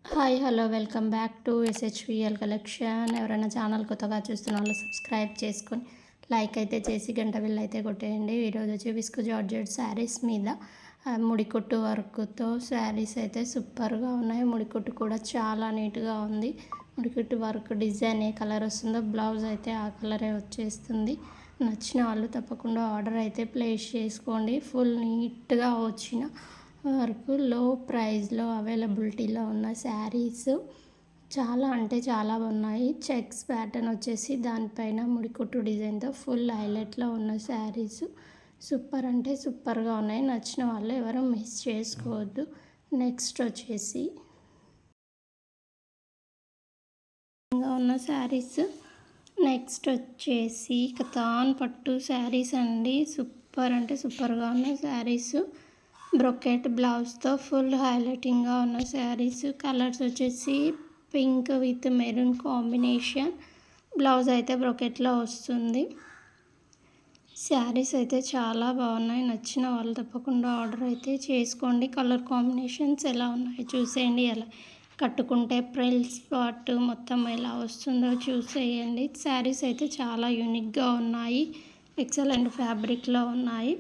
Hi hello welcome back to SHVL collection. ఎవరైనా channel కొత్తగా చూస్తున్న వాళ్ళు సబ్స్క్రైబ్ చేసుకొని లైక్ అయితే చేసి గంట బిల్ అయితే కొట్టేయండి. ఈరోజు వచ్చి విస్కో జార్జెట్ శారీస్ మీద ముడికుట్టు వర్క్తో శారీస్ అయితే సూపర్గా ఉన్నాయి. ముడికుట్టు కూడా చాలా నీట్గా ఉంది. ముడికుట్టు వర్క్ డిజైన్ ఏ కలర్ వస్తుందో బ్లౌజ్ అయితే ఆ కలరే వచ్చేస్తుంది. నచ్చిన వాళ్ళు తప్పకుండా ఆర్డర్ అయితే ప్లేస్ చేసుకోండి. ఫుల్ నీట్గా వచ్చిన వరకు లో ప్రైస్లో అవైలబిలిటీలో ఉన్న శారీస్ చాలా అంటే చాలా ఉన్నాయి. చెక్స్ ప్యాటర్న్ వచ్చేసి దానిపైన ముడికుట్టు డిజైన్తో ఫుల్ హైలైట్లో ఉన్న శారీస్ సూపర్ అంటే సూపర్గా ఉన్నాయి. నచ్చిన వాళ్ళు ఎవరు మిస్ చేసుకోవద్దు. నెక్స్ట్ వచ్చేసి ఉన్న శారీస్ నెక్స్ట్ వచ్చేసి కతాన్ పట్టు శారీస్ అండి. సూపర్ అంటే సూపర్గా ఉన్న శారీస్ బ్రొకెట్ బ్లౌజ్తో ఫుల్ హైలైటింగ్గా ఉన్న శారీస్. కలర్స్ వచ్చేసి pink with maroon combination. Blouse అయితే బ్రొకెట్లో వస్తుంది. శారీస్ అయితే చాలా బాగున్నాయి. నచ్చిన వాళ్ళు తప్పకుండా ఆర్డర్ అయితే చేసుకోండి. కలర్ కాంబినేషన్స్ ఎలా ఉన్నాయో చూసేయండి. ఎలా కట్టుకుంటే ప్రిల్స్ పార్ట్ మొత్తం ఎలా వస్తుందో చూసేయండి. శారీస్ అయితే చాలా యూనిక్గా ఉన్నాయి. ఎక్సలెంట్ ఫ్యాబ్రిక్లో ఉన్నాయి.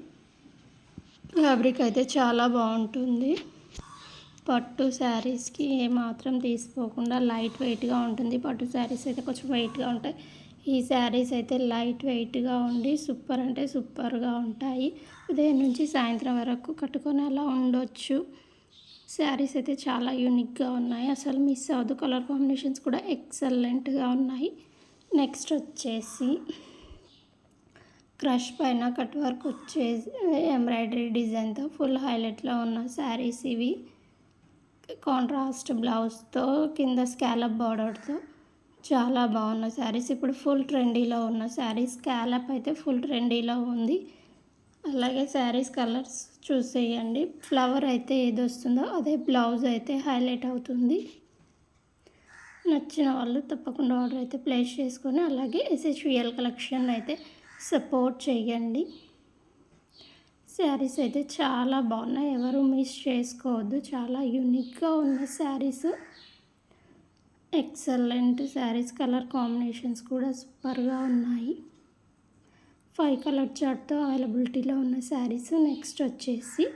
ఫ్యాబ్రిక్ అయితే చాలా బాగుంటుంది. పట్టు శారీస్కి ఏమాత్రం తీసుకోకుండా లైట్ వెయిట్గా ఉంటుంది. పట్టు శారీస్ అయితే కొంచెం వెయిట్గా ఉంటాయి. ఈ శారీస్ అయితే లైట్ వెయిట్గా ఉండి సూపర్ అంటే సూపర్గా ఉంటాయి. ఉదయం నుంచి సాయంత్రం వరకు కట్టుకొని అలా ఉండొచ్చు. శారీస్ అయితే చాలా యూనిక్గా ఉన్నాయి. అసలు మిస్ అవ్వదు. కలర్ కాంబినేషన్స్ కూడా ఎక్సలెంట్గా ఉన్నాయి. నెక్స్ట్ వచ్చేసి క్రష్ పైన కట్ వర్క్ వచ్చేసి ఎంబ్రాయిడరీ డిజైన్తో ఫుల్ హైలైట్లో ఉన్న శారీస్ ఇవి. కాంట్రాస్ట్ బ్లౌజ్తో కింద స్కాలప్ బార్డర్తో చాలా బాగున్న శారీస్. ఇప్పుడు ఫుల్ ట్రెండీలో ఉన్న శారీస్. స్కాలప్ అయితే ఫుల్ ట్రెండీలో ఉంది. అలాగే శారీస్ కలర్స్ చూసేయండి. ఫ్లవర్ అయితే ఏది వస్తుందో అదే బ్లౌజ్ అయితే హైలైట్ అవుతుంది. నచ్చిన వాళ్ళు తప్పకుండా ఆర్డర్ అయితే ప్లేస్ చేసుకొని అలాగే ఎస్హెచ్విఎల్ కలెక్షన్ అయితే సపోర్ట్ చేయండి. శారీస్ అయితే చాలా బాగున్నాయి. ఎవరు మిస్ చేసుకోవద్దు. చాలా యూనిక్గా ఉన్న saris. Excellent saris. Colour combinations కూడా సూపర్గా ఉన్నాయి. 5 కలర్ చార్ట్తో అవైలబిలిటీలో ఉన్న శారీస్. నెక్స్ట్ వచ్చేసి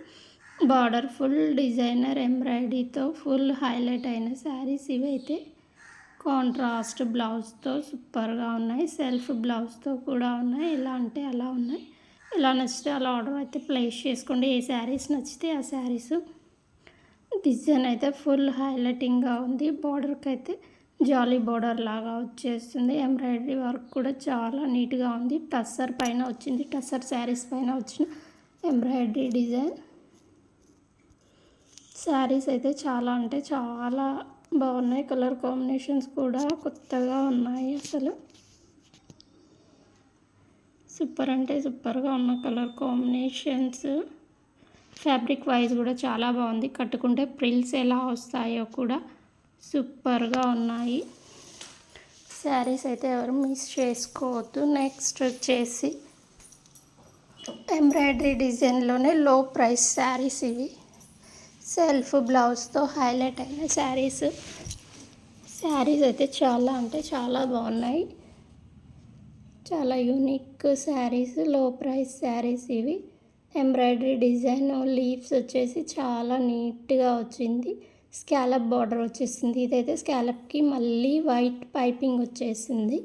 బార్డర్ ఫుల్ డిజైనర్ ఎంబ్రాయిడరీతో ఫుల్ హైలైట్ అయిన శారీస్ ఇవైతే కాంట్రాస్ట్ బ్లౌజ్తో సూపర్గా ఉన్నాయి. సెల్ఫ్ బ్లౌజ్తో కూడా ఉన్నాయి. ఎలా అంటే అలా ఉన్నాయి. ఎలా నచ్చితే అలా ఆర్డర్ అయితే ప్లేస్ చేసుకోండి. ఏ శారీస్ నచ్చితే ఆ శారీస్. డిజైన్ అయితే ఫుల్ హైలైటింగ్గా ఉంది. బార్డర్కి అయితే జాలీ బార్డర్ లాగా వచ్చేస్తుంది. ఎంబ్రాయిడరీ వర్క్ కూడా చాలా నీట్గా ఉంది. టస్సర్ పైన వచ్చింది. టస్సర్ శారీస్ పైన వచ్చిన ఎంబ్రాయిడరీ డిజైన్. శారీస్ అయితే చాలా అంటే చాలా బాగున్నాయి. కలర్ కాంబినేషన్స్ కూడా కొత్తగా ఉన్నాయి. అసలు సూపర్ అంటే సూపర్గా ఉన్న కలర్ కాంబినేషన్స్. ఫ్యాబ్రిక్ వైజ్ కూడా చాలా బాగుంది. కట్టుకుంటే ప్రిల్స్ ఎలా వస్తాయో కూడా సూపర్గా ఉన్నాయి. శారీస్ అయితే ఎవరు మిస్ చేసుకోవద్దు. నెక్స్ట్ వచ్చేసి ఎంబ్రాయిడరీ డిజైన్లోనే లో ప్రైస్ శారీస్ ఇవి. సెల్ఫ్ బ్లౌజ్తో హైలైట్ అయిన శారీస్. శారీస్ అయితే చాలా అంటే చాలా బాగున్నాయి. చాలా యూనిక్ శారీస్. లో ప్రైస్ శారీస్ ఇవి. ఎంబ్రాయిడరీ డిజైన్ లీవ్స్ వచ్చేసి చాలా నీట్గా వచ్చింది. స్కాలప్ బార్డర్ వచ్చేసింది. ఇదైతే స్కాలప్కి మళ్ళీ వైట్ పైపింగ్ వచ్చేసింది.